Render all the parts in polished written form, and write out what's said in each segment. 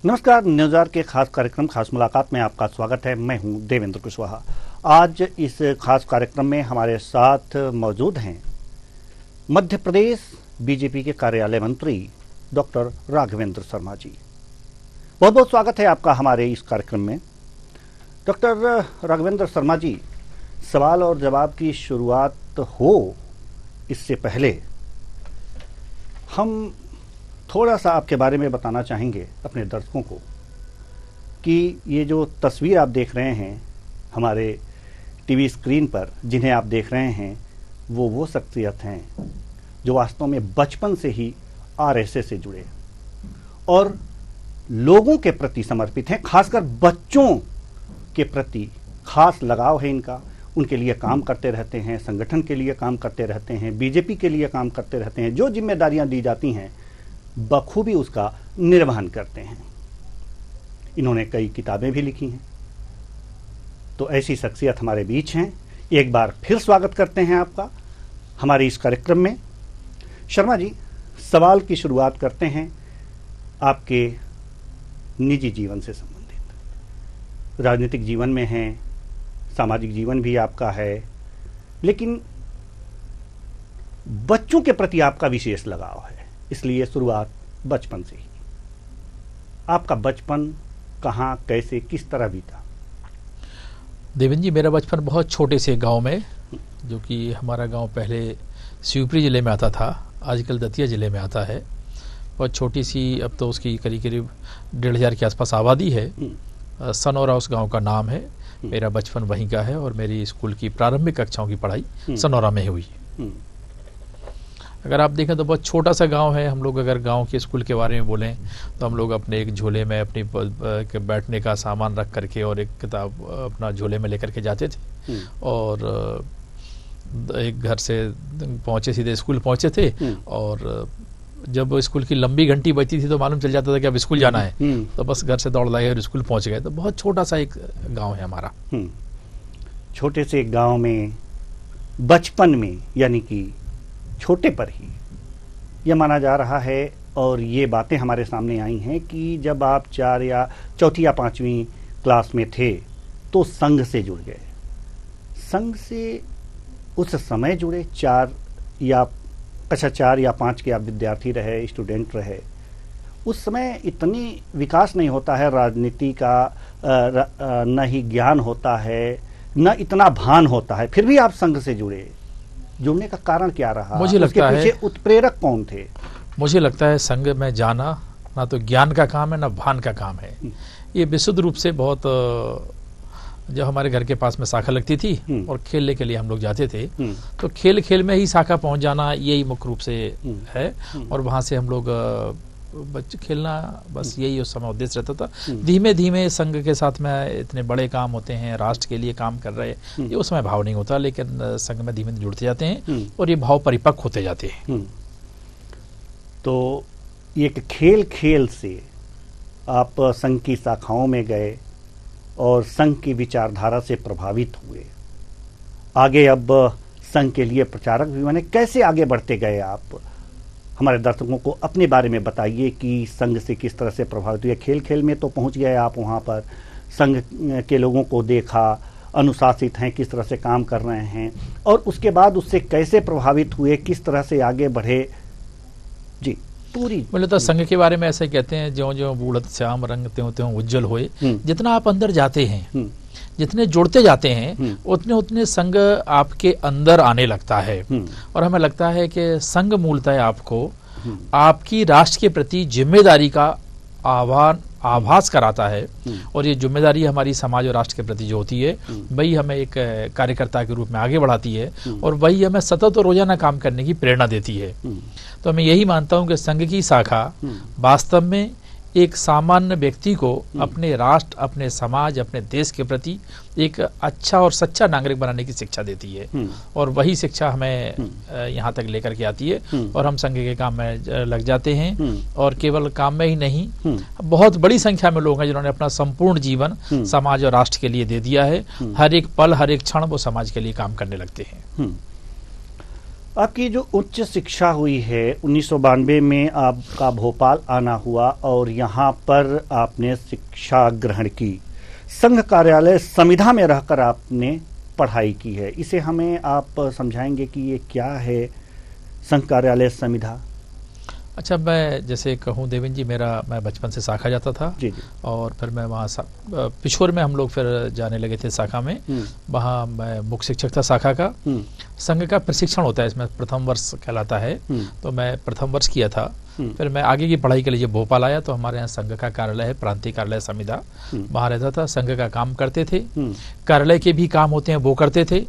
नमस्कार, न्यूज़आवर के खास कार्यक्रम खास मुलाकात में आपका स्वागत है। मैं हूं देवेंद्र कुशवाहा। आज इस खास कार्यक्रम में हमारे साथ मौजूद हैं मध्य प्रदेश बीजेपी के कार्यालय मंत्री डॉक्टर राघवेंद्र शर्मा जी। बहुत बहुत स्वागत है आपका हमारे इस कार्यक्रम में। डॉक्टर राघवेंद्र शर्मा जी, सवाल और जवाब की शुरुआत हो इससे पहले हम थोड़ा सा आपके बारे में बताना चाहेंगे अपने दर्शकों को कि ये जो तस्वीर आप देख रहे हैं हमारे टीवी स्क्रीन पर, जिन्हें आप देख रहे हैं, वो शख्सियत हैं जो वास्तव में बचपन से ही आरएसएस से जुड़े और लोगों के प्रति समर्पित हैं। खासकर बच्चों के प्रति खास लगाव है इनका। उनके लिए काम करते रहते हैं, संगठन के लिए काम करते रहते हैं, बीजेपी के लिए काम करते रहते हैं। जो जिम्मेदारियां दी जाती हैं बखूबी उसका निर्वहन करते हैं। इन्होंने कई किताबें भी लिखी हैं। तो ऐसी शख्सियत हमारे बीच हैं। एक बार फिर स्वागत करते हैं आपका हमारे इस कार्यक्रम में। शर्मा जी, सवाल की शुरुआत करते हैं आपके निजी जीवन से संबंधित। राजनीतिक जीवन में हैं, सामाजिक जीवन भी आपका है, लेकिन बच्चों के प्रति आपका विशेष लगाव है, इसलिए शुरुआत बचपन से ही। आपका बचपन कहाँ, कैसे, किस तरह बीता? देवेंद्र जी, मेरा बचपन बहुत छोटे से गांव में, जो कि हमारा गांव पहले शिवपुरी जिले में आता था, आजकल दतिया जिले में आता है। बहुत छोटी सी, अब तो उसकी करीब करीब 1500 के आसपास आबादी है। सनौरा उस गांव का नाम है। मेरा बचपन वहीं का है और मेरी स्कूल की प्रारंभिक कक्षाओं की पढ़ाई सनौरा में ही हुई। अगर आप देखें तो बहुत छोटा सा गांव है। हम लोग अगर गांव के स्कूल के बारे में बोलें तो हम लोग अपने एक झोले में अपनी बैठने का सामान रख करके और एक किताब अपना झोले में लेकर के जाते थे और एक घर से पहुंचे, सीधे स्कूल पहुंचे थे। और जब स्कूल की लंबी घंटी बजती थी तो मालूम चल जाता था कि अब स्कूल जाना है, तो बस घर से दौड़ लाए और स्कूल पहुंच गए। तो बहुत छोटा सा एक गाँव है हमारा। छोटे से गाँव में बचपन में, यानी कि छोटे पर ही यह माना जा रहा है और ये बातें हमारे सामने आई हैं कि जब आप 4 या 5वीं क्लास में थे तो संघ से जुड़ गए। संघ से उस समय जुड़े 4 या 5 के आप विद्यार्थी रहे, स्टूडेंट रहे। उस समय इतनी विकास नहीं होता है राजनीति का, न ही ज्ञान होता है, न इतना भान होता है, फिर भी आप संघ से जुड़े। जुड़ने का कारण क्या रहा? मुझे लगता है उत्प्रेरक कौन थे? मुझे लगता है संघ में जाना ना तो ज्ञान का काम है ना भान का काम है। ये विशुद्ध रूप से बहुत, जब हमारे घर के पास में शाखा लगती थी और खेलने के लिए हम लोग जाते थे, तो खेल खेल में ही शाखा पहुंच जाना यही मुख्य रूप से है। और वहां से हम लोग बच्चे खेलना, बस यही उस समय उद्देश्य रहता था। धीमे धीमे संघ के साथ में इतने बड़े काम होते हैं, राष्ट्र के लिए काम कर रहे हैं, ये उस समय भाव नहीं होता, लेकिन संघ में धीमे जुड़ते जाते हैं और ये भाव परिपक्व होते जाते हैं। तो एक खेल खेल से आप संघ की शाखाओं में गए और संघ की विचारधारा से प्रभावित हुए। आगे अब संघ के लिए प्रचारक भी बने। कैसे आगे बढ़ते गए आप? हमारे दर्शकों को अपने बारे में बताइए कि संघ से किस तरह से प्रभावित हुए। खेल खेल में तो पहुंच गए आप, वहां पर संघ के लोगों को देखा, अनुशासित हैं, किस तरह से काम कर रहे हैं, और उसके बाद उससे कैसे प्रभावित हुए, किस तरह से आगे बढ़े। जी, पूरी बोले तो संघ के बारे में ऐसे कहते हैं, ज्यों ज्यों बूढ़त श्याम रंग त्यों त्यों उज्जवल होए। जितना आप अंदर जाते हैं, जितने जुड़ते जाते हैं, उतने उतने संघ आपके अंदर आने लगता है। और हमें लगता है कि संघ मूलतः आपको आपकी राष्ट्र के प्रति जिम्मेदारी का आभास कराता है। और ये जिम्मेदारी हमारी समाज और राष्ट्र के प्रति जो होती है, वही हमें एक कार्यकर्ता के रूप में आगे बढ़ाती है और वही हमें सतत और रोजाना काम करने की प्रेरणा देती है। तो मैं यही मानता हूं कि संघ की शाखा वास्तव में एक सामान्य व्यक्ति को अपने राष्ट्र, अपने समाज, अपने देश के प्रति एक अच्छा और सच्चा नागरिक बनाने की शिक्षा देती है। और वही शिक्षा हमें यहाँ तक लेकर के आती है और हम संघ के काम में लग जाते हैं। और केवल काम में ही नहीं, बहुत बड़ी संख्या में लोग हैं जिन्होंने अपना संपूर्ण जीवन समाज और राष्ट्र के लिए दे दिया है। हर एक पल, हर एक क्षण वो समाज के लिए काम करने लगते हैं। आपकी जो उच्च शिक्षा हुई है 1992 में आपका भोपाल आना हुआ और यहाँ पर आपने शिक्षा ग्रहण की। संघ कार्यालय समिधा में रहकर आपने पढ़ाई की है। इसे हमें आप समझाएंगे कि ये क्या है संघ कार्यालय समिधा? अच्छा, मैं जैसे कहूँ देवेंद्र जी, मैं बचपन से शाखा जाता था जी। और फिर मैं वहाँ पिछोर में हम लोग फिर जाने लगे थे शाखा में। वहाँ मैं मुख्य शिक्षक था शाखा का। संघ का प्रशिक्षण होता है, इसमें प्रथम वर्ष कहलाता है, तो मैं प्रथम वर्ष किया था। फिर मैं आगे की पढ़ाई के लिए जब भोपाल आया तो हमारे यहाँ संघ का कार्यालय है, प्रांतीय कार्यालय समिधा, वहाँ रहता था। संघ का काम करते थे, कार्यालय के भी काम होते हैं वो करते थे।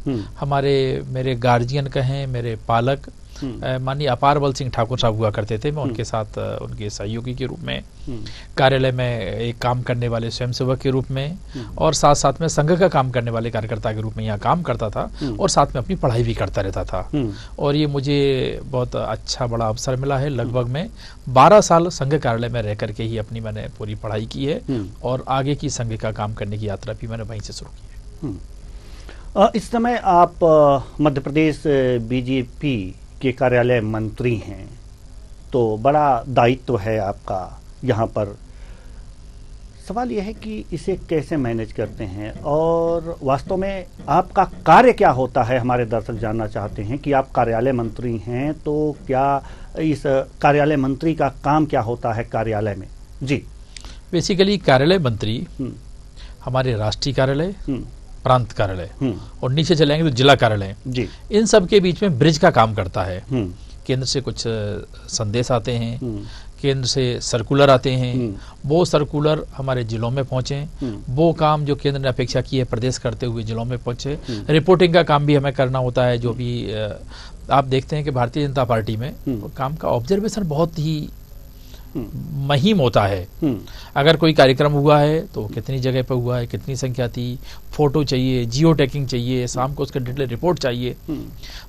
मेरे गार्जियन कहें, मेरे पालक माननीय अपार बल सिंह ठाकुर साहब हुआ करते थे। मैं उनके साथ उनके सहयोगी के रूप में, कार्यालय में एक काम करने वाले स्वयंसेवक के रूप में, और साथ साथ में संघ का काम करने वाले कार्यकर्ता के रूप में यहाँ काम करता था, और साथ में अपनी पढ़ाई भी करता रहता था। और ये मुझे बहुत अच्छा बड़ा अवसर मिला है। लगभग मैं 12 साल संघ कार्यालय में रह करके ही अपनी मैंने पूरी पढ़ाई की है, और आगे की संघ का काम करने की यात्रा भी मैंने वहीं से शुरू की है। इस समय आप मध्य प्रदेश बीजेपी के कार्यालय मंत्री हैं, तो बड़ा दायित्व है आपका यहाँ पर। सवाल यह है कि इसे कैसे मैनेज करते हैं और वास्तव में आपका कार्य क्या होता है? हमारे दर्शक जानना चाहते हैं कि आप कार्यालय मंत्री हैं, तो क्या इस कार्यालय मंत्री का काम क्या होता है कार्यालय में? जी, बेसिकली कार्यालय मंत्री हमारे राष्ट्रीय कार्यालय, प्रांत कार्यालय और नीचे चलेंगे तो जिला कार्यालय जी, इन सब के बीच में ब्रिज का काम करता है। केंद्र से कुछ संदेश आते हैं, केंद्र से सर्कुलर आते हैं, वो सर्कुलर हमारे जिलों में पहुंचे, वो काम जो केंद्र ने अपेक्षा की है प्रदेश करते हुए जिलों में पहुंचे। रिपोर्टिंग का काम भी हमें करना होता है। जो भी आप देखते हैं कि भारतीय जनता पार्टी में काम का ऑब्जर्वेशन बहुत ही महीम होता है। अगर कोई कार्यक्रम हुआ है तो कितनी जगह पर हुआ है, कितनी संख्या थी, फोटो चाहिए, जियो टैगिंग चाहिए, शाम को उसका डिटेल रिपोर्ट चाहिए।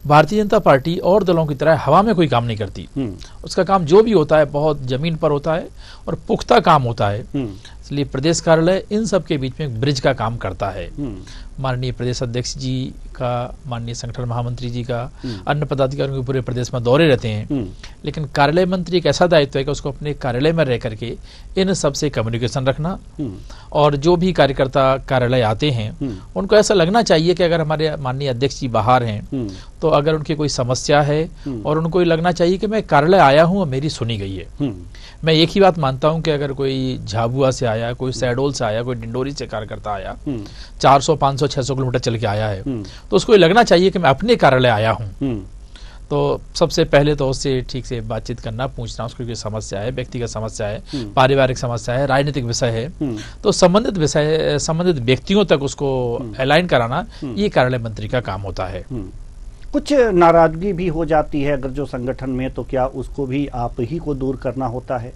भारतीय जनता पार्टी और दलों की तरह हवा में कोई काम नहीं करती। उसका काम जो भी होता है बहुत जमीन पर होता है और पुख्ता काम होता है। इसलिए प्रदेश कार्यालय इन सब के बीच में ब्रिज का काम करता है। माननीय प्रदेश अध्यक्ष जी का, माननीय संगठन महामंत्री जी का, अन्य पदाधिकारियों के पूरे प्रदेश में दौरे रहते हैं, लेकिन कार्यालय मंत्री एक ऐसा दायित्व है कि उसको अपने कार्यालय में रह करके इन सब से कम्युनिकेशन रखना, और जो भी कार्यकर्ता कार्यालय आते हैं उनको ऐसा लगना चाहिए कि अगर हमारे माननीय अध्यक्ष जी बाहर हैं तो अगर उनकी कोई समस्या है और उनको लगना चाहिए कि मैं कार्यालय आया हूँ और मेरी सुनी गई है। मैं एक ही बात मानता हूं कि अगर कोई झाबुआ से आया, कोई सैडोल से आया, कोई डिंडोरी से कार्यकर्ता आया, 400, 500, 600 किलोमीटर चल के आया है, तो उसको लगना चाहिए कि मैं अपने कार्यालय आया हूं। तो सबसे पहले तो उससे ठीक से बातचीत करना, पूछना उसकी कोई समस्या है, व्यक्तिगत समस्या है, पारिवारिक समस्या है, राजनीतिक विषय है, तो संबंधित व्यक्तियों तक उसको अलाइन कराना, ये कार्यालय मंत्री का काम होता है। कुछ नाराजगी भी हो जाती है अगर जो संगठन में, तो क्या उसको भी आप ही को दूर करना होता है?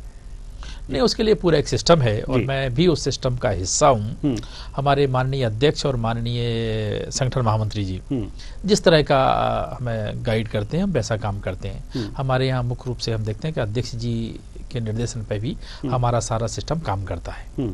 नहीं, उसके लिए पूरा एक सिस्टम है और मैं भी उस सिस्टम का हिस्सा हूँ। हमारे माननीय अध्यक्ष और माननीय संगठन महामंत्री जी जिस तरह का हमें गाइड करते हैं, हम वैसा काम करते हैं। हमारे यहाँ मुख्य रूप से हम देखते हैं कि अध्यक्ष जी के निर्देशन पर भी हमारा सारा सिस्टम काम करता है।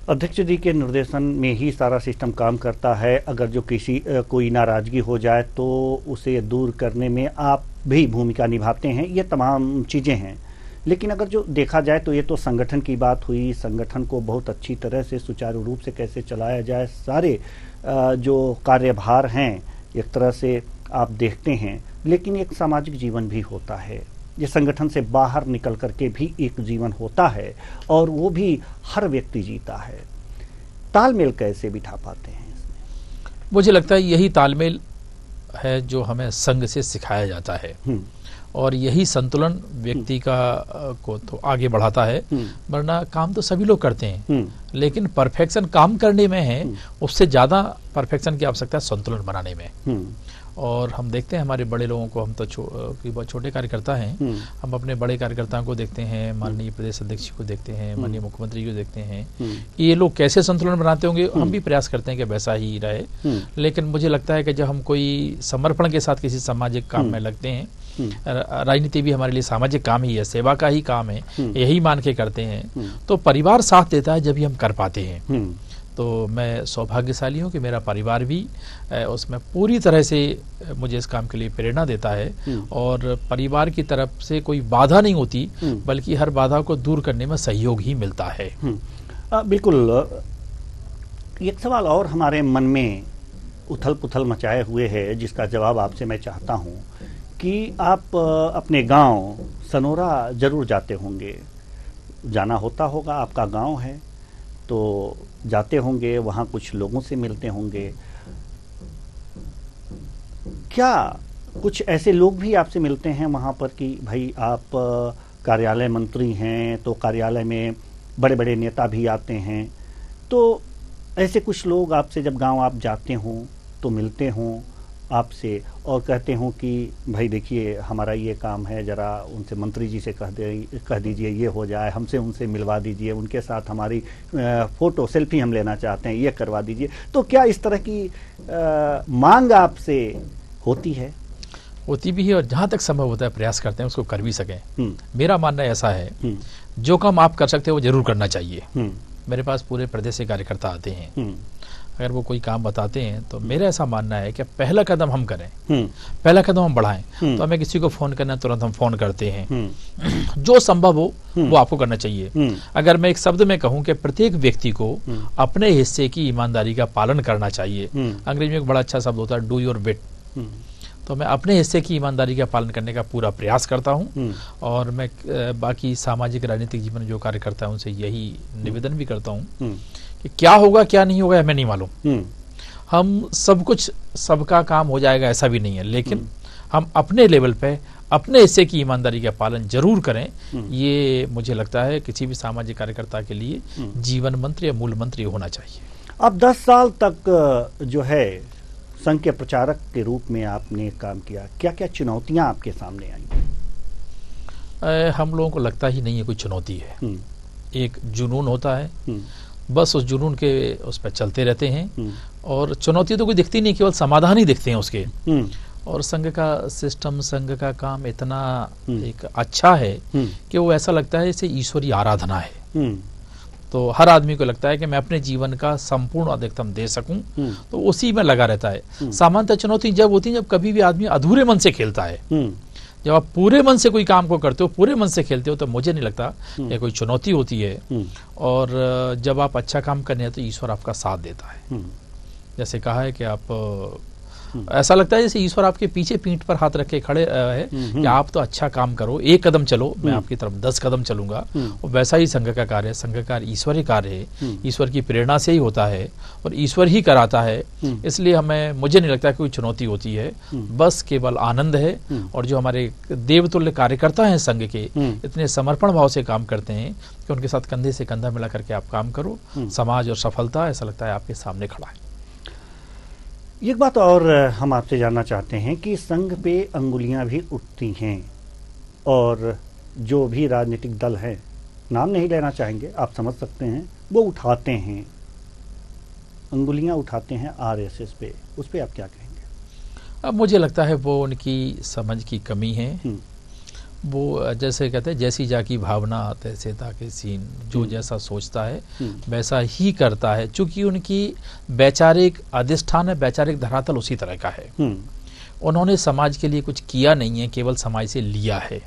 अध्यक्ष जी के निर्देशन में ही सारा सिस्टम काम करता है। अगर जो कोई नाराजगी हो जाए तो उसे दूर करने में आप भी भूमिका निभाते हैं, ये तमाम चीज़ें हैं। लेकिन अगर जो देखा जाए तो ये तो संगठन की बात हुई, संगठन को बहुत अच्छी तरह से सुचारू रूप से कैसे चलाया जाए, सारे जो कार्यभार हैं एक तरह से आप देखते हैं। लेकिन एक सामाजिक जीवन भी होता है, ये संगठन से बाहर निकल करके भी एक जीवन होता है और वो भी हर व्यक्ति जीता है। तालमेल कैसे बिठा पाते हैं इसमें? मुझे लगता है यही तालमेल है जो हमें संघ से सिखाया जाता है, और यही संतुलन व्यक्ति को तो आगे बढ़ाता है। वरना काम तो सभी लोग करते हैं, लेकिन परफेक्शन काम करने में है, उससे ज्यादा परफेक्शन की आवश्यकता है संतुलन बनाने में। और हम देखते हैं हमारे बड़े लोगों को, हम तो बहुत छोटे कार्यकर्ता हैं, हम अपने बड़े कार्यकर्ताओं को देखते हैं, माननीय प्रदेश अध्यक्ष को देखते हैं, माननीय मुख्यमंत्री को देखते हैं, ये लोग कैसे संतुलन बनाते होंगे। हम भी प्रयास करते हैं कि वैसा ही रहे। लेकिन मुझे लगता है कि जब हम कोई समर्पण के साथ किसी सामाजिक काम में लगते हैं, राजनीति भी हमारे लिए सामाजिक काम ही है, सेवा का ही काम है, यही मान के करते हैं, तो परिवार साथ देता है जब ही हम कर पाते हैं। तो मैं सौभाग्यशाली हूँ कि मेरा परिवार भी उसमें पूरी तरह से मुझे इस काम के लिए प्रेरणा देता है और परिवार की तरफ से कोई बाधा नहीं होती, बल्कि हर बाधा को दूर करने में सहयोग ही मिलता है। बिल्कुल। एक सवाल और हमारे मन में उथल पुथल मचाए हुए है, जिसका जवाब आपसे मैं चाहता हूँ कि आप अपने गांव सनोरा जरूर जाते होंगे, जाना होता होगा, आपका गांव है तो जाते होंगे, वहाँ कुछ लोगों से मिलते होंगे। क्या कुछ ऐसे लोग भी आपसे मिलते हैं वहाँ पर कि भाई आप कार्यालय मंत्री हैं तो कार्यालय में बड़े बड़े नेता भी आते हैं, तो ऐसे कुछ लोग आपसे जब गांव आप जाते हों तो मिलते हों आपसे और कहते हों कि भाई देखिए हमारा ये काम है, ज़रा उनसे मंत्री जी से कह दीजिए ये हो जाए, हमसे उनसे मिलवा दीजिए, उनके साथ हमारी फ़ोटो सेल्फी हम लेना चाहते हैं, ये करवा दीजिए। तो क्या इस तरह की मांग आपसे होती है? होती भी है और जहाँ तक संभव होता है प्रयास करते हैं उसको कर भी सकें। मेरा मानना ऐसा है जो काम आप कर सकते हैं वो जरूर करना चाहिए। मेरे पास पूरे प्रदेश से कार्यकर्ता आते हैं, अगर वो कोई काम बताते हैं तो मेरा ऐसा मानना है कि पहला कदम हम करें, पहला कदम हम बढ़ाएं। तो हमें किसी को फोन करना है तुरंत हम फोन करते हैं। जो संभव हो वो आपको करना चाहिए। अगर मैं एक शब्द में कहूं कि प्रत्येक व्यक्ति को अपने हिस्से की ईमानदारी का पालन करना चाहिए। अंग्रेजी में एक बड़ा अच्छा शब्द होता है डू योर बिट। तो मैं अपने हिस्से की ईमानदारी का पालन करने का पूरा प्रयास करता हूं और मैं बाकी सामाजिक राजनीतिक जीवन जो कार्य करता है उनसे यही निवेदन भी करता हूं कि क्या होगा क्या नहीं होगा हमें नहीं मालूम। हम सब कुछ सबका काम हो जाएगा ऐसा भी नहीं है, लेकिन हम अपने लेवल पे अपने हिस्से की ईमानदारी का पालन जरूर करें। ये मुझे लगता है किसी भी सामाजिक कार्यकर्ता के लिए जीवन मंत्र या मूल मंत्र होना चाहिए। अब 10 साल तक जो है संघ के प्रचारक के रूप में आपने काम किया, क्या क्या चुनौतियां आपके सामने आई? हम लोगों को लगता ही नहीं है कोई चुनौती है। एक जुनून होता है, बस उस जुनून के उस पर चलते रहते हैं और चुनौती तो कोई दिखती नहीं, केवल समाधान ही दिखते हैं उसके। और संघ का सिस्टम, संघ का काम इतना एक अच्छा है कि वो ऐसा लगता है जैसे ईश्वरीय आराधना है। तो हर आदमी को लगता है कि मैं अपने जीवन का संपूर्ण अधिकतम दे सकूं, तो उसी में लगा रहता है। सामान्यतः चुनौती जब होती है जब कभी भी आदमी अधूरे मन से खेलता है। जब आप पूरे मन से कोई काम को करते हो, पूरे मन से खेलते हो, तो मुझे नहीं लगता कि कोई चुनौती होती है। और जब आप अच्छा काम करने हैं तो ईश्वर आपका साथ देता है। जैसे कहा है कि आप ऐसा लगता है जैसे ईश्वर आपके पीछे पीठ पर हाथ रख के खड़े है कि आप तो अच्छा काम करो, एक कदम चलो, मैं आपकी तरफ 10 कदम चलूंगा। और वैसा ही संघ का कार्य है। संघ का कार्य ईश्वरीय कार्य है, ईश्वर की प्रेरणा से ही होता है और ईश्वर ही कराता है। इसलिए मुझे नहीं लगता कोई चुनौती होती है, बस केवल आनंद है। और जो हमारे देवतुल्य कार्यकर्ता हैं संघ के, इतने समर्पण भाव से काम करते हैं कि उनके साथ कंधे से कंधा मिला करके आप काम करो, समाज और सफलता ऐसा लगता है आपके सामने खड़ा है। एक बात और हम आपसे जानना चाहते हैं कि संघ पे अंगुलियां भी उठती हैं और जो भी राजनीतिक दल है, नाम नहीं लेना चाहेंगे, आप समझ सकते हैं, वो उठाते हैं, अंगुलियां उठाते हैं आरएसएस पे, उस पे आप क्या कहेंगे? अब मुझे लगता है वो उनकी समझ की कमी है। वो जैसे कहते हैं जैसी जाकी भावना तैसे ताके सीन, जो जैसा सोचता है वैसा ही करता है। चूंकि उनकी वैचारिक अधिष्ठान है, वैचारिक धरातल उसी तरह का है। उन्होंने समाज के लिए कुछ किया नहीं है, केवल समाज से लिया है।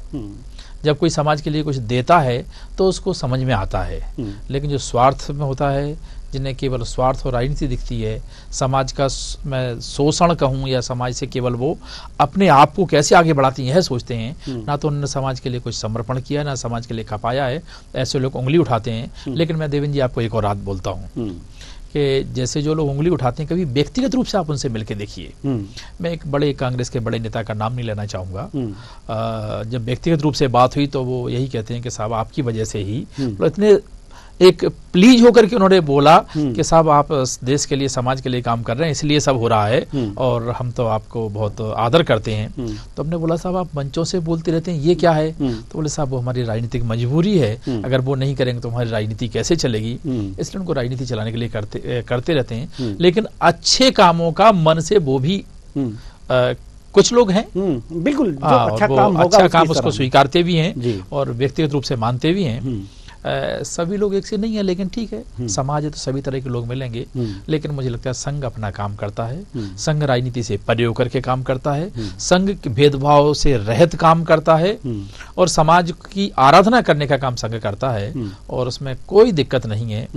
जब कोई समाज के लिए कुछ देता है तो उसको समझ में आता है, लेकिन जो स्वार्थ में होता है, जिन्हें केवल स्वार्थ और राजनीति दिखती है, समाज का मैं शोषण कहूँ या समाज से केवल वो अपने आप को कैसे आगे बढ़ाती हैं सोचते हैं, ना तो उन्होंने समाज के लिए कुछ समर्पण किया, ना समाज के लिए खपाया है, ऐसे लोग उंगली उठाते हैं। लेकिन मैं देवेंद्र जी आपको एक और बात बोलता हूँ कि जैसे जो लोग उंगली उठाते हैं, कभी व्यक्तिगत रूप से आप उनसे मिलकर देखिए। मैं एक बड़े कांग्रेस के बड़े नेता का नाम नहीं लेना चाहूँगा, जब व्यक्तिगत रूप से बात हुई तो वो यही कहते हैं कि साहब आपकी वजह से ही, तो इतने एक प्लीज होकर के उन्होंने बोला कि साहब आप देश के लिए, समाज के लिए काम कर रहे हैं, इसलिए सब हो रहा है और हम तो आपको बहुत आदर करते हैं। तो हमने बोला साहब आप मंचों से बोलते रहते हैं, ये क्या है? तो बोले साहब वो हमारी राजनीतिक मजबूरी है, अगर वो नहीं करेंगे तो हमारी राजनीति कैसे चलेगी, इसलिए उनको राजनीति चलाने के लिए करते रहते हैं। लेकिन अच्छे कामों का मन से वो भी कुछ लोग हैं बिल्कुल, जो अच्छा काम होगा, अच्छा काम उसको स्वीकारते भी हैं और व्यक्तिगत रूप से मानते भी हैं। सभी लोग एक से नहीं है, लेकिन ठीक है, समाज है तो सभी तरह के लोग मिलेंगे। लेकिन मुझे लगता है संघ अपना काम करता है, संघ राजनीति से परे होकर के काम करता है, संघ भेदभाव से रहित काम करता है और समाज की आराधना करने का काम संघ करता है, और उसमें कोई दिक्कत नहीं है।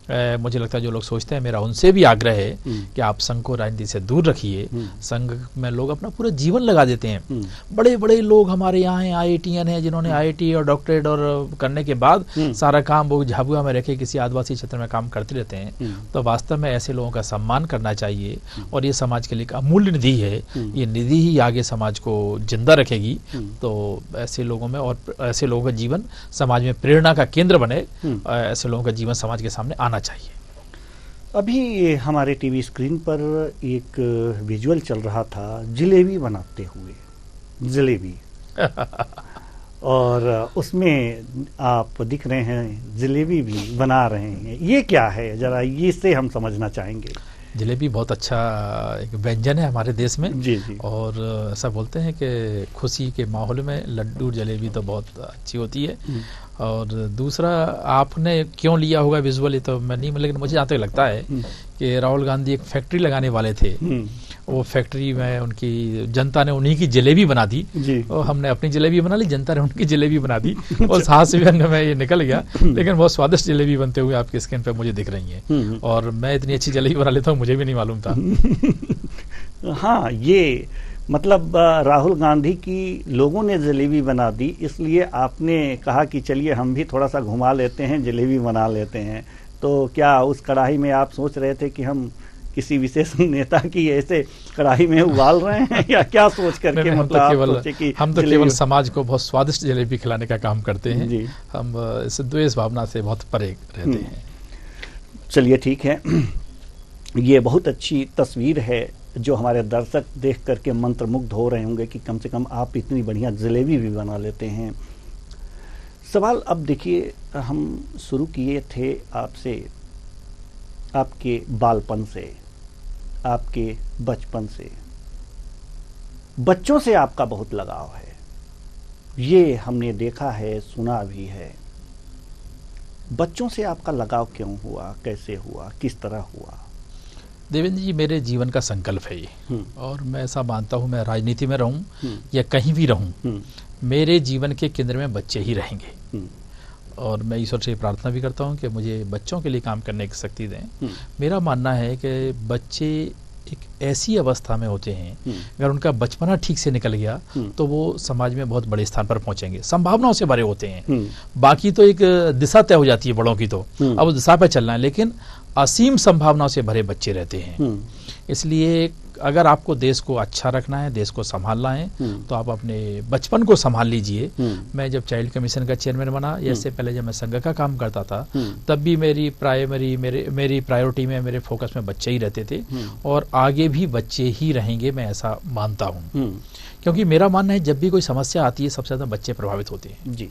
मुझे लगता है जो लोग सोचते हैं, मेरा उनसे भी आग्रह है कि आप संघ को राजनीति से दूर रखिए। संघ में लोग अपना पूरा जीवन लगा देते हैं। बड़े बड़े लोग हमारे यहाँ हैं, IITian हैं, जिन्होंने IIT और डॉक्टरेट और करने के बाद सारा काम वो झाबुआ में रखे किसी आदिवासी क्षेत्र में काम करते रहते हैं। तो वास्तव में ऐसे लोगों का सम्मान करना चाहिए, और ये समाज के लिए अमूल्य निधि है। ये निधि ही आगे समाज को जिंदा रखेगी। तो ऐसे लोगों में और ऐसे लोगों का जीवन समाज में प्रेरणा का केंद्र बने, ऐसे लोगों का जीवन समाज के सामने आना चाहिए। अभी हमारे टीवी स्क्रीन पर एक विजुअल चल रहा था जलेबी बनाते हुए, जलेबी और उसमें आप दिख रहे हैं, जलेबी भी बना रहे हैं। ये क्या है, जरा इससे हम समझना चाहेंगे। जलेबी बहुत अच्छा एक व्यंजन है हमारे देश में। जी जी। और ऐसा बोलते हैं कि खुशी के माहौल में लड्डू जलेबी तो बहुत अच्छी होती है। और दूसरा, आपने क्यों लिया होगा विजुअल, ये तो मैं नहीं, लेकिन मुझे जहाँ तक लगता है कि राहुल गांधी एक फैक्ट्री लगाने वाले थे। वो फैक्ट्री में उनकी जनता ने उन्हीं की जलेबी बना दी, और हमने अपनी जलेबी बना ली, जनता ने उनकी जलेबी बना दी, और साहस व्यंग में ये निकल गया। लेकिन बहुत स्वादिष्ट जलेबी बनते हुए आपकी स्क्रीन पे मुझे दिख रही है, और मैं इतनी अच्छी जलेबी बना लेता हूँ, मुझे भी नहीं मालूम था। हाँ, ये मतलब राहुल गांधी की लोगों ने जलेबी बना दी, इसलिए आपने कहा कि चलिए हम भी थोड़ा सा घुमा लेते हैं, जलेबी बना लेते हैं। तो क्या उस कढ़ाई में आप सोच रहे थे कि हम किसी विशेष नेता की ऐसे कढ़ाई में उबाल रहे हैं, या क्या सोच करके? मतलब हम तो केवल समाज को बहुत स्वादिष्ट जलेबी खिलाने का काम करते हैं जी। हम इस द्वेष भावना से बहुत परे रहते हैं। चलिए ठीक है, ये बहुत अच्छी तस्वीर है जो हमारे दर्शक देख करके मंत्रमुग्ध हो रहे होंगे कि कम से कम आप इतनी बढ़िया जलेबी भी बना लेते हैं। सवाल अब देखिए, हम शुरू किए थे आपसे आपके बालपन से, आपके बचपन से। बच्चों से आपका बहुत लगाव है, ये हमने देखा है, सुना भी है। बच्चों से आपका लगाव क्यों हुआ, कैसे हुआ, किस तरह हुआ? देवेंद्र जी, मेरे जीवन का संकल्प है ये, और मैं ऐसा मानता हूँ, मैं राजनीति में रहूं या कहीं भी रहूं, मेरे जीवन के केंद्र में बच्चे ही रहेंगे। और मैं ईश्वर से प्रार्थना भी करता हूँ कि मुझे बच्चों के लिए काम करने की शक्ति दें। मेरा मानना है कि बच्चे एक ऐसी अवस्था में होते हैं, अगर उनका बचपना ठीक से निकल गया तो वो समाज में बहुत बड़े स्थान पर पहुंचेंगे। संभावनाओं से भरे होते हैं, बाकी तो एक दिशा तय हो जाती है बड़ों की, तो अब उस दिशा पर चलना है, लेकिन असीम संभावनाओं से भरे बच्चे रहते हैं। इसलिए अगर आपको देश को अच्छा रखना है, देश को संभालना है, तो आप अपने बचपन को संभाल लीजिए। मैं जब चाइल्ड कमीशन का चेयरमैन बना, या इससे पहले जब मैं संघ का काम करता था, तब भी मेरी प्रायोरिटी में, मेरे फोकस में बच्चे ही रहते थे, और आगे भी बच्चे ही रहेंगे, मैं ऐसा मानता हूँ। क्योंकि मेरा मानना है, जब भी कोई समस्या आती है, सबसे ज्यादा बच्चे प्रभावित होते हैं जी।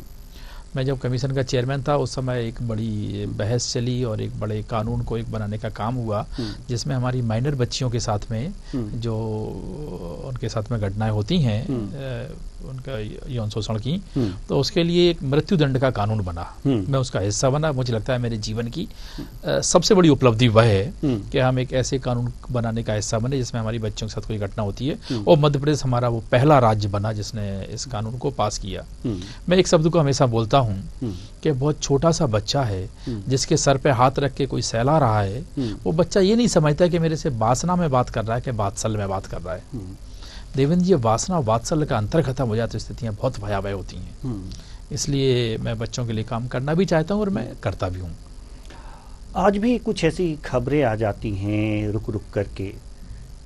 मैं जब कमीशन का चेयरमैन था, उस समय एक बड़ी बहस चली और एक बड़े कानून को एक बनाने का काम हुआ, जिसमें हमारी माइनर बच्चियों के साथ में, जो उनके साथ में घटनाएं होती हैं उनका यौन शोषण की, तो उसके लिए एक मृत्युदंड का कानून बना। मैं उसका हिस्सा बना। मुझे लगता है मेरे जीवन की सबसे बड़ी उपलब्धि वह है कि हम एक ऐसे कानून बनाने का हिस्सा बने जिसमें हमारी बच्चों के साथ कोई घटना होती है, और मध्य प्रदेश हमारा वो पहला राज्य बना जिसने इस कानून को पास किया। मैं एक शब्द को हमेशा बोलता हूँ कि बहुत छोटा सा बच्चा है जिसके सर पे हाथ रख के कोई सहला रहा है, वो बच्चा ये नहीं समझता कि मेरे से वासना में बात कर रहा है कि वात्सल्य में बात कर रहा है। देवेंद्र जी, वासना और वात्सल्य का अंतर खत्म हो जाए तो स्थितियां बहुत भयावह होती हैं। इसलिए मैं बच्चों के लिए काम करना भी चाहता हूं और मैं करता भी हूं। आज भी कुछ ऐसी खबरें आ जाती हैं रुक रुक करके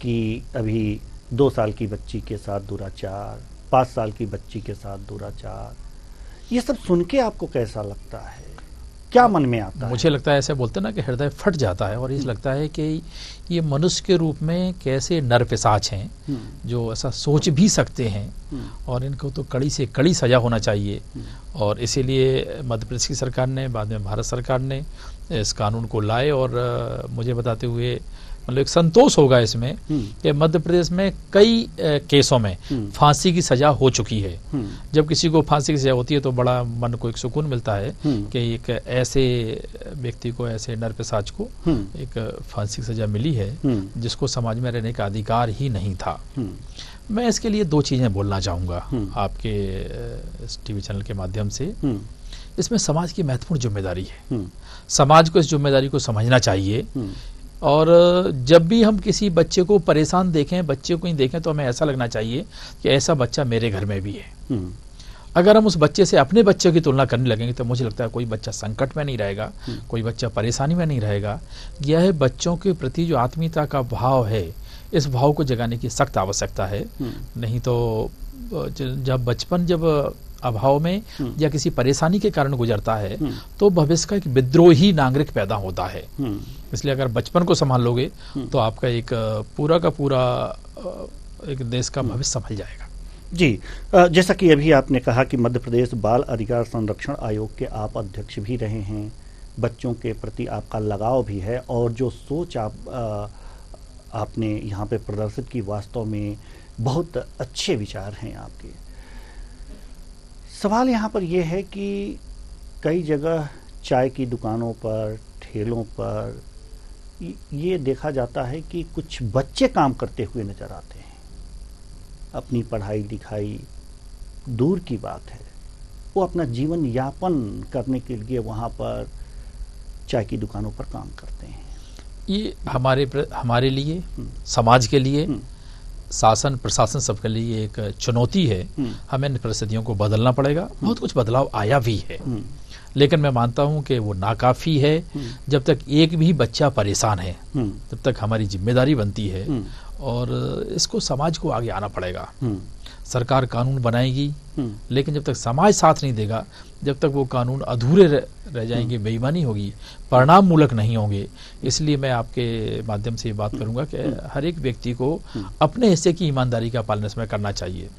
कि अभी 2 साल की बच्ची के साथ दुराचार, 5 साल की बच्ची के साथ दुराचार, ये सब सुन के आपको कैसा लगता है? क्या मन में आता है? मुझे लगता है, ऐसे बोलते ना कि हृदय फट जाता है, और ये लगता है कि ये मनुष्य के रूप में कैसे नर पिशाच हैं जो ऐसा सोच भी सकते हैं, और इनको तो कड़ी से कड़ी सजा होना चाहिए। और इसीलिए मध्य प्रदेश की सरकार ने, बाद में भारत सरकार ने इस कानून को लाए, और मुझे बताते हुए मतलब एक संतोष होगा इसमें कि मध्य प्रदेश में कई केसों में फांसी की सजा हो चुकी है। जब किसी को फांसी की सजा होती है तो बड़ा मन को एक सुकून मिलता है कि एक ऐसे व्यक्ति को, ऐसे नरपिशाच को एक फांसी की सजा मिली है जिसको समाज में रहने का अधिकार ही नहीं था। मैं इसके लिए दो चीजें बोलना चाहूंगा आपके टीवी चैनल के माध्यम से। इसमें समाज की महत्वपूर्ण जिम्मेदारी है। समाज को इस जिम्मेदारी को समझना चाहिए और जब भी हम किसी बच्चे को परेशान देखें, बच्चे को ही देखें, तो हमें ऐसा लगना चाहिए कि ऐसा बच्चा मेरे घर में भी है। अगर हम उस बच्चे से अपने बच्चे की तुलना करने लगेंगे तो मुझे लगता है कोई बच्चा संकट में नहीं रहेगा, कोई बच्चा परेशानी में नहीं रहेगा। यह बच्चों के प्रति जो आत्मीयता का भाव है, इस भाव को जगाने की सख्त आवश्यकता है। नहीं तो जब बचपन जब अभाव में या किसी परेशानी के कारण गुजरता है तो भविष्य का एक विद्रोही नागरिक पैदा होता है। इसलिए अगर बचपन को संभाल लोगे तो आपका एक पूरा का पूरा एक देश का भविष्य संभल जाएगा। जी, जैसा कि अभी आपने कहा कि मध्य प्रदेश बाल अधिकार संरक्षण आयोग के आप अध्यक्ष भी रहे हैं, बच्चों के प्रति आपका लगाव भी है और जो सोच आपने यहाँ पे प्रदर्शित की, वास्तव में बहुत अच्छे विचार हैं आपके। सवाल यहाँ पर यह है कि कई जगह चाय की दुकानों पर, ठेलों पर ये देखा जाता है कि कुछ बच्चे काम करते हुए नजर आते हैं। अपनी पढ़ाई लिखाई दूर की बात है, वो अपना जीवन यापन करने के लिए वहाँ पर चाय की दुकानों पर काम करते हैं। ये हमारे लिए, समाज के लिए, शासन प्रशासन सबके लिए एक चुनौती है। हमें इन परिस्थितियों को बदलना पड़ेगा। बहुत कुछ बदलाव आया भी है, लेकिन मैं मानता हूं कि वो नाकाफी है। जब तक एक भी बच्चा परेशान है तब तक हमारी जिम्मेदारी बनती है और इसको समाज को आगे आना पड़ेगा। सरकार कानून बनाएगी, लेकिन जब तक समाज साथ नहीं देगा, जब तक वो कानून अधूरे रह जाएंगे, बेईमानी होगी, परिणाम मूलक नहीं होंगे। इसलिए मैं आपके माध्यम से ये बात करूंगा कि हर एक व्यक्ति को अपने हिस्से की ईमानदारी का पालन इसमें करना चाहिए।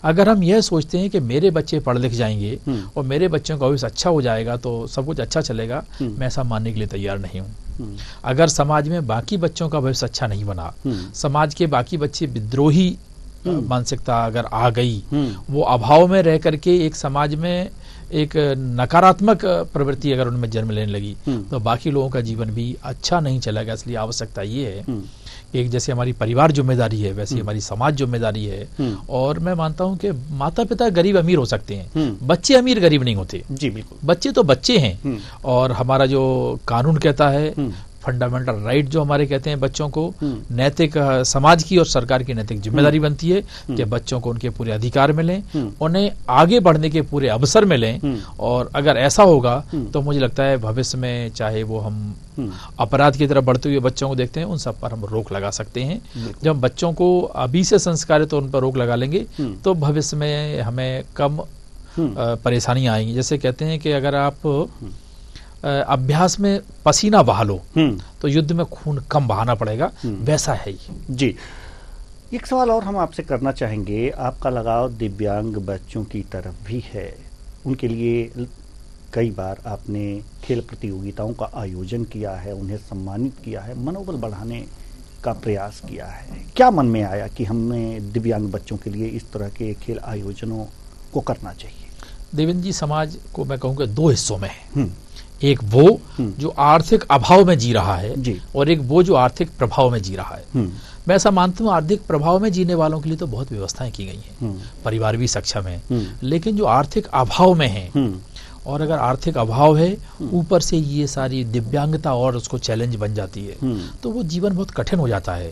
अगर हम यह सोचते हैं कि मेरे बच्चे पढ़ लिख जाएंगे और मेरे बच्चों का भविष्य अच्छा हो जाएगा तो सब कुछ अच्छा चलेगा, मैं ऐसा मानने के लिए तैयार नहीं हूँ। अगर समाज में बाकी बच्चों का भविष्य अच्छा नहीं बना, समाज के बाकी बच्चे विद्रोही मानसिकता अगर आ गई, वो अभाव में रह करके एक समाज में एक नकारात्मक प्रवृत्ति अगर उनमें जन्म लेने लगी तो बाकी लोगों का जीवन भी अच्छा नहीं चलेगा। इसलिए आवश्यकता ये है कि एक जैसे हमारी परिवार जिम्मेदारी है, वैसे हमारी समाज जिम्मेदारी है। और मैं मानता हूं कि माता पिता गरीब अमीर हो सकते हैं, बच्चे अमीर गरीब नहीं होते। जी बिल्कुल, बच्चे तो बच्चे हैं। और हमारा जो कानून कहता है, फंडामेंटल राइट जो हमारे कहते हैं बच्चों को, नैतिक समाज की और सरकार की नैतिक जिम्मेदारी बनती है कि बच्चों को उनके पूरे अधिकार मिलें, उन्हें आगे बढ़ने के पूरे अवसर मिलें। और अगर ऐसा होगा तो मुझे लगता है भविष्य में चाहे वो हम अपराध की तरफ बढ़ते हुए बच्चों को देखते हैं, उन सब पर हम रोक लगा सकते हैं। जब बच्चों को अभी से संस्कारित तो उन पर रोक लगा लेंगे तो भविष्य में हमें कम परेशानियां आएंगी। जैसे कहते हैं कि अगर आप अभ्यास में पसीना बहा लो तो युद्ध में खून कम बहाना पड़ेगा, वैसा है ही। जी, एक सवाल और हम आपसे करना चाहेंगे। आपका लगाव दिव्यांग बच्चों की तरफ भी है, उनके लिए कई बार आपने खेल प्रतियोगिताओं का आयोजन किया है, उन्हें सम्मानित किया है, मनोबल बढ़ाने का प्रयास किया है। क्या मन में आया कि हमें दिव्यांग बच्चों के लिए इस तरह के खेल आयोजनों को करना चाहिए? देवेंद्र जी, समाज को मैं कहूँगा दो हिस्सों में है। एक वो जो आर्थिक अभाव में जी रहा है और एक वो जो आर्थिक प्रभाव में जी रहा है। मैं ऐसा मानता हूँ आर्थिक प्रभाव में जीने वालों के लिए तो बहुत व्यवस्थाएं की गई हैं, परिवार भी सक्षम है। लेकिन जो आर्थिक अभाव में है, और अगर आर्थिक अभाव है ऊपर से ये सारी दिव्यांगता और उसको चैलेंज बन जाती है तो वो जीवन बहुत कठिन हो जाता है।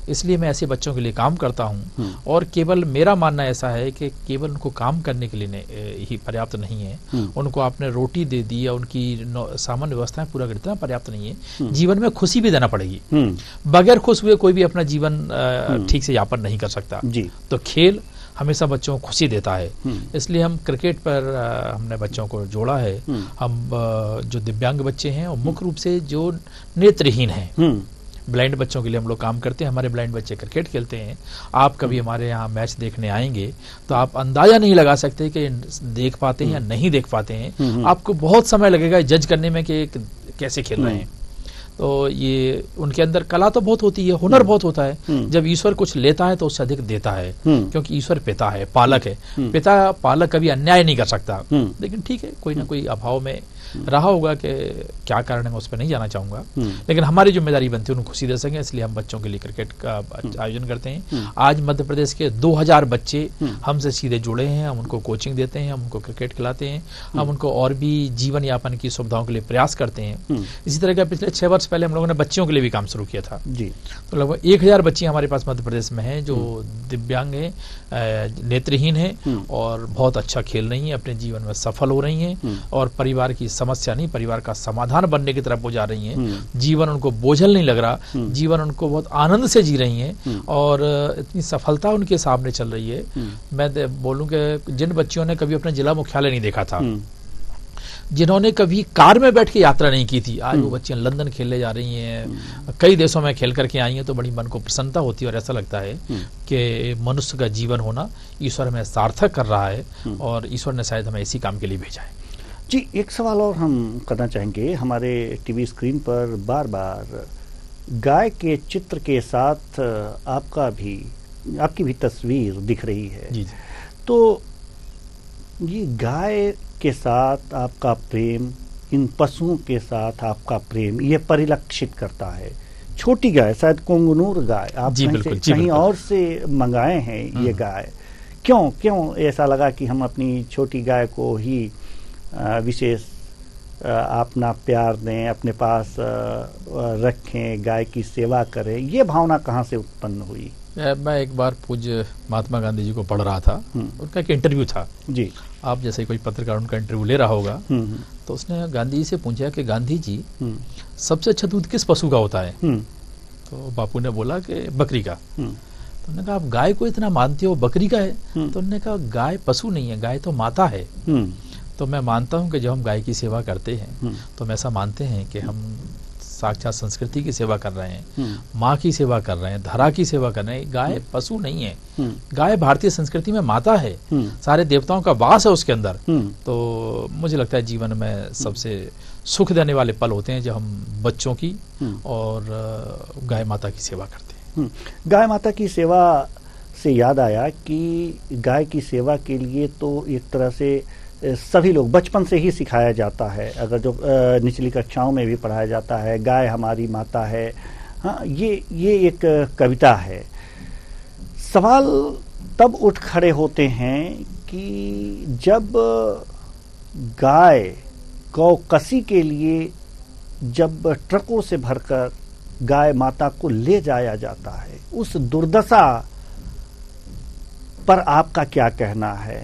इसलिए मैं ऐसे बच्चों के लिए काम करता हूँ। और केवल मेरा मानना ऐसा है कि केवल उनको काम करने के लिए ही पर्याप्त नहीं है। उनको आपने रोटी दे दी या उनकी सामान्य व्यवस्थाएं पूरा कर देना पर्याप्त नहीं है। जीवन में खुशी भी देना पड़ेगी। बगैर खुश हुए कोई भी अपना जीवन ठीक से यापन नहीं कर सकता। तो खेल हमेशा बच्चों को खुशी देता है। इसलिए हम क्रिकेट पर हमने बच्चों को जोड़ा है। हम जो दिव्यांग बच्चे हैं और मुख्य रूप से जो नेत्रहीन हैं, ब्लाइंड बच्चों के लिए हम लोग काम करते हैं। हमारे ब्लाइंड बच्चे क्रिकेट खेलते हैं। आप कभी हमारे यहाँ मैच देखने आएंगे तो आप अंदाजा नहीं लगा सकते कि देख पाते हैं या नहीं देख पाते हैं। आपको बहुत समय लगेगा जज करने में कि कैसे खेल रहे हैं। तो ये उनके अंदर कला तो बहुत होती है, हुनर बहुत होता है। जब ईश्वर कुछ लेता है तो उससे अधिक देता है, क्योंकि ईश्वर पिता है, पालक है। पिता पालक कभी अन्याय नहीं कर सकता। लेकिन ठीक है, कोई ना कोई अभाव में रहा होगा कि क्या कारण है, मैं उस पर नहीं जाना चाहूंगा। लेकिन हमारी जिम्मेदारी बनती है उनको खुशी दे सकें, इसलिए हम बच्चों के लिए क्रिकेट का आयोजन करते हैं। आज मध्य प्रदेश के 2000 बच्चे हमसे सीधे जुड़े हैं, हम उनको कोचिंग देते हैं, हम उनको क्रिकेट खिलाते हैं, हम उनको और भी जीवन यापन की सुविधाओं के लिए प्रयास करते हैं। इसी तरह का पिछले 6 वर्ष पहले हम लोगों ने बच्चियों के लिए भी काम शुरू किया था जी। तो लगभग 1000 बच्ची हमारे पास मध्य प्रदेश में है जो दिव्यांग है, नेत्रहीन है और बहुत अच्छा खेल रही है, अपने जीवन में सफल हो रही हैं और परिवार की समस्या नहीं, परिवार का समाधान बनने की तरफ वो जा रही हैं। जीवन उनको बोझल नहीं लग रहा, जीवन उनको बहुत आनंद से जी रही हैं और इतनी सफलता उनके सामने चल रही है। मैं बोलूं कि जिन बच्चियों ने कभी अपना जिला मुख्यालय नहीं देखा था, जिन्होंने कभी कार में बैठ के यात्रा नहीं की थी, आज वो बच्चियां लंदन खेलने जा रही हैं, कई देशों में खेल करके आई हैं, तो बड़ी मन को प्रसन्नता होती है और ऐसा लगता है कि मनुष्य का जीवन होना ईश्वर हमें सार्थक कर रहा है और ईश्वर ने शायद हमें इसी काम के लिए भेजा है। जी, एक सवाल और हम करना चाहेंगे। हमारे टीवी स्क्रीन पर बार बार गाय के चित्र के साथ आपकी भी तस्वीर दिख रही है जी। तो ये गाय के साथ आपका प्रेम, इन पशुओं के साथ आपका प्रेम, ये परिलक्षित करता है। छोटी गाय, शायद कोंगनूर गाय आप कहीं और से मंगाए हैं ये गाय, क्यों ऐसा लगा कि हम अपनी छोटी गाय को ही विशेष अपना प्यार दें, अपने पास रखें, गाय की सेवा करें? ये भावना कहाँ से उत्पन्न हुई? मैं एक बार पूज्य महात्मा गांधी जी को पढ़ रहा था, उनका एक इंटरव्यू था जी। आप जैसे कोई पत्रकार उनका इंटरव्यू ले रहा होगा, तो उसने गांधी जी से पूछा कि गांधी जी सबसे अच्छा दूध किस पशु का होता है? तो बापू ने बोला कि बकरी का। तो उन्होंने कहा आप गाय को इतना मानते हो, बकरी का है? तो उन्होंने कहा गाय पशु नहीं है, गाय तो माता है। तो मैं मानता हूं कि जब हम गाय की सेवा करते हैं तो हम ऐसा मानते हैं कि हम साक्षात संस्कृति की सेवा कर रहे हैं, माँ की सेवा कर रहे हैं, धरा की सेवा कर रहे हैं। गाय पशु नहीं है, गाय भारतीय संस्कृति में माता है, सारे देवताओं का वास है उसके अंदर। तो मुझे लगता है जीवन में सबसे सुख देने वाले पल होते हैं जब हम बच्चों की और गाय माता की सेवा करते हैं। गाय माता की सेवा से याद आया कि गाय की सेवा के लिए तो एक तरह से सभी लोग बचपन से ही सिखाया जाता है, अगर जो निचली कक्षाओं में भी पढ़ाया जाता है, गाय हमारी माता है। हाँ, ये एक कविता है। सवाल तब उठ खड़े होते हैं कि जब गाय गौकसी के लिए जब ट्रकों से भरकर गाय माता को ले जाया जाता है, उस दुर्दशा पर आपका क्या कहना है?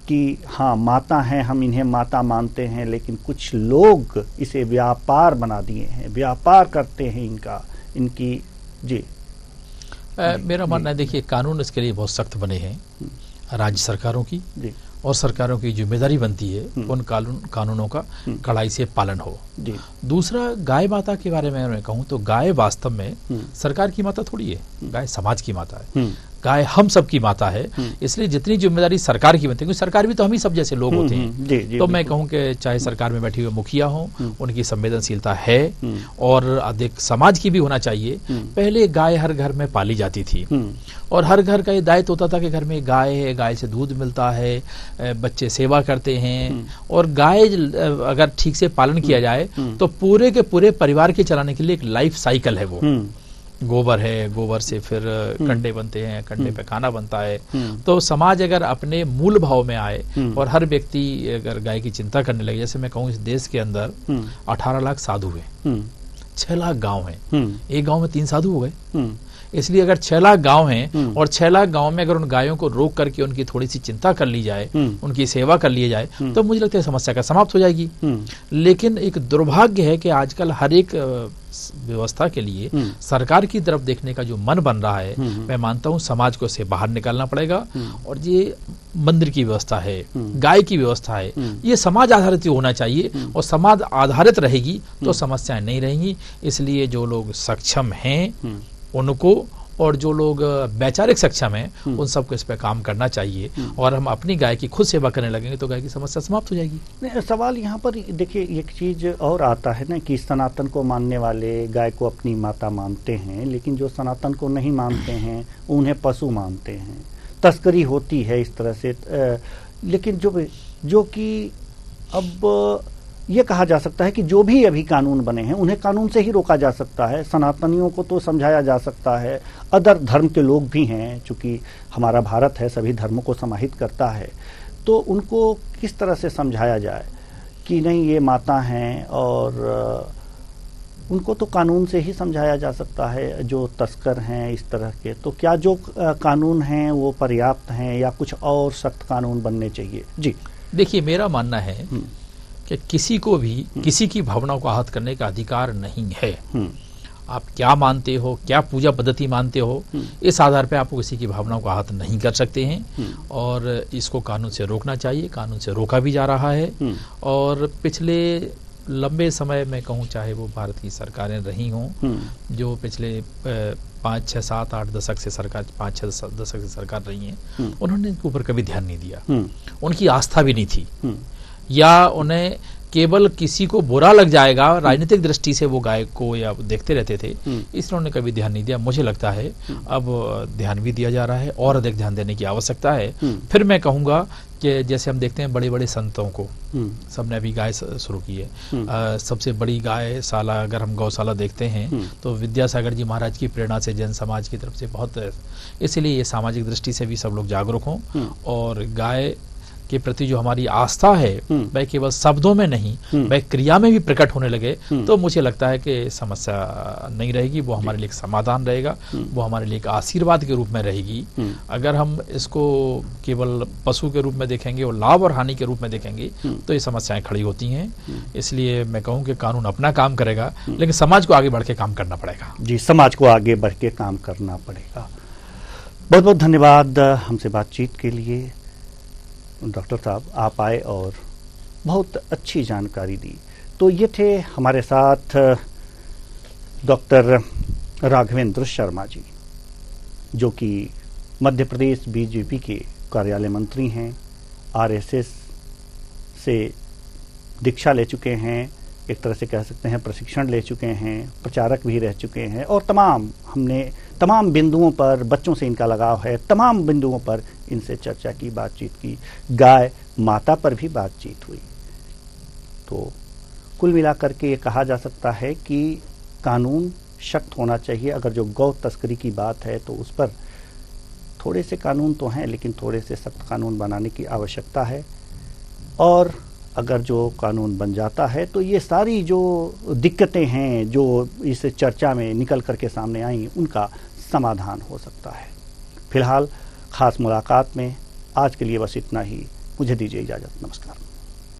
कि हाँ, माता हैं, हम इन्हें माता मानते हैं, लेकिन कुछ लोग इसे व्यापार बना दिए हैं, व्यापार करते हैं इनकी जी। मेरा मानना है, देखिए कानून इसके लिए बहुत सख्त बने हैं, राज्य सरकारों की जी। और सरकारों की जिम्मेदारी बनती है उन कानूनों का कड़ाई से पालन हो जी। दूसरा, गाय माता के बारे में मैं कहूँ तो गाय वास्तव में सरकार की माता थोड़ी है, गाय समाज की माता है, गाय हम सब की माता है। इसलिए जितनी जिम्मेदारी सरकार की बनती है, क्योंकि सरकार भी तो हम ही सब जैसे लोग होते हैं, तो मैं कहूँ कि चाहे सरकार में बैठी हुए मुखिया हो, उनकी संवेदनशीलता है और अधिक समाज की भी होना चाहिए। पहले गाय हर घर में पाली जाती थी और हर घर का ये दायित्व होता था कि घर में गाय है, गाय से दूध मिलता है, बच्चे सेवा करते हैं और गाय अगर ठीक से पालन किया जाए तो पूरे के पूरे परिवार के चलाने के लिए एक लाइफ साइकिल है। वो गोबर है, गोबर से फिर कंडे बनते हैं, कंडे पे खाना बनता है। तो समाज अगर अपने मूल भाव में आए और हर व्यक्ति अगर गाय की चिंता करने लगे, जैसे मैं कहूँ इस देश के अंदर 18 लाख साधु हैं, 6 लाख गांव हैं, एक गांव में 3 साधु हो गए। इसलिए अगर 6 लाख गांव हैं और 6 लाख गांव में अगर उन गायों को रोक करके उनकी थोड़ी सी चिंता कर ली जाए, उनकी सेवा कर ली जाए, तो मुझे लगता है समस्या का समाप्त हो जाएगी। लेकिन एक दुर्भाग्य है कि आजकल हर एक व्यवस्था के लिए सरकार की तरफ देखने का जो मन बन रहा है, मैं मानता हूँ समाज को इससे बाहर निकालना पड़ेगा। और ये मंदिर की व्यवस्था है, गाय की व्यवस्था है, ये समाज आधारित होना चाहिए और समाज आधारित रहेगी तो समस्याएं नहीं रहेंगी। इसलिए जो लोग सक्षम हैं उनको और जो लोग वैचारिक सक्षम हैं उन सबको इस पर काम करना चाहिए, और हम अपनी गाय की खुद सेवा करने लगेंगे तो गाय की समस्या समाप्त हो जाएगी। सवाल यहाँ पर देखिए एक चीज और आता है ना कि सनातन को मानने वाले गाय को अपनी माता मानते हैं, लेकिन जो सनातन को नहीं मानते हैं उन्हें पशु मानते हैं। तस्करी होती है इस तरह से, लेकिन जो कि अब ये कहा जा सकता है कि जो भी अभी कानून बने हैं उन्हें कानून से ही रोका जा सकता है। सनातनियों को तो समझाया जा सकता है, अदर धर्म के लोग भी हैं, चूंकि हमारा भारत है सभी धर्मों को समाहित करता है, तो उनको किस तरह से समझाया जाए कि नहीं ये माता हैं, और उनको तो कानून से ही समझाया जा सकता है जो तस्कर हैं इस तरह के। तो क्या जो कानून हैं वो पर्याप्त हैं या कुछ और सख्त कानून बनने चाहिए? जी देखिए, मेरा मानना है कि किसी को भी किसी की भावनाओं को आहत करने का अधिकार नहीं है। आप क्या मानते हो, क्या पूजा पद्धति मानते हो, इस आधार पे आप किसी की भावनाओं को आहत नहीं कर सकते हैं, और इसको कानून से रोकना चाहिए। कानून से रोका भी जा रहा है, और पिछले लंबे समय में कहूँ, चाहे वो भारत की सरकारें रही हों, जो पिछले 5, 6, 7, 8 दशक से सरकार 5, 6 दशक से सरकार रही हैं, उन्होंने इसके ऊपर कभी ध्यान नहीं दिया। उनकी आस्था भी नहीं थी, या उन्हें केवल किसी को बुरा लग जाएगा राजनीतिक दृष्टि से वो गाय को या देखते रहते थे, इसलिए उन्होंने कभी ध्यान नहीं दिया। मुझे लगता है अब ध्यान भी दिया जा रहा है और अधिक ध्यान देने की आवश्यकता है। फिर मैं कहूँगा कि जैसे हम देखते हैं बड़े बड़े संतों को, सबने अभी गाय शुरू की है। सबसे बड़ी गायशाला अगर हम गौशाला देखते हैं तो विद्यासागर जी महाराज की प्रेरणा से जैन समाज की तरफ से बहुत, इसलिए ये सामाजिक दृष्टि से भी सब लोग जागरूक हों, और गाय के प्रति जो हमारी आस्था है वह केवल शब्दों में नहीं, वह क्रिया में भी प्रकट होने लगे, तो मुझे लगता है कि समस्या नहीं रहेगी, वो हमारे लिए एक समाधान रहेगा, वो हमारे लिए एक आशीर्वाद के रूप में रहेगी। अगर हम इसको केवल पशु के रूप में देखेंगे और लाभ और हानि के रूप में देखेंगे तो ये समस्याएं खड़ी होती हैं। इसलिए मैं कहूँ कि कानून अपना काम करेगा, लेकिन समाज को आगे बढ़ के काम करना पड़ेगा। जी, समाज को आगे बढ़ के काम करना पड़ेगा। बहुत बहुत धन्यवाद हमसे बातचीत के लिए। डॉक्टर साहब आप आए और बहुत अच्छी जानकारी दी। तो ये थे हमारे साथ डॉक्टर राघवेंद्र शर्मा जी, जो कि मध्य प्रदेश बीजेपी के कार्यालय मंत्री हैं, आरएसएस से दीक्षा ले चुके हैं, एक तरह से कह सकते हैं प्रशिक्षण ले चुके हैं, प्रचारक भी रह चुके हैं, और हमने तमाम बिंदुओं पर, बच्चों से इनका लगाव है, तमाम बिंदुओं पर इनसे चर्चा की, बातचीत की, गाय माता पर भी बातचीत हुई। तो कुल मिलाकर के ये कहा जा सकता है कि कानून सख्त होना चाहिए। अगर जो गौ तस्करी की बात है तो उस पर थोड़े से कानून तो हैं, लेकिन थोड़े से सख्त कानून बनाने की आवश्यकता है। और अगर जो कानून बन जाता है तो ये सारी जो दिक्कतें हैं जो इस चर्चा में निकल करके सामने आई, उनका समाधान हो सकता है। फिलहाल खास मुलाकात में आज के लिए बस इतना ही। मुझे दीजिए इजाज़त। नमस्कार।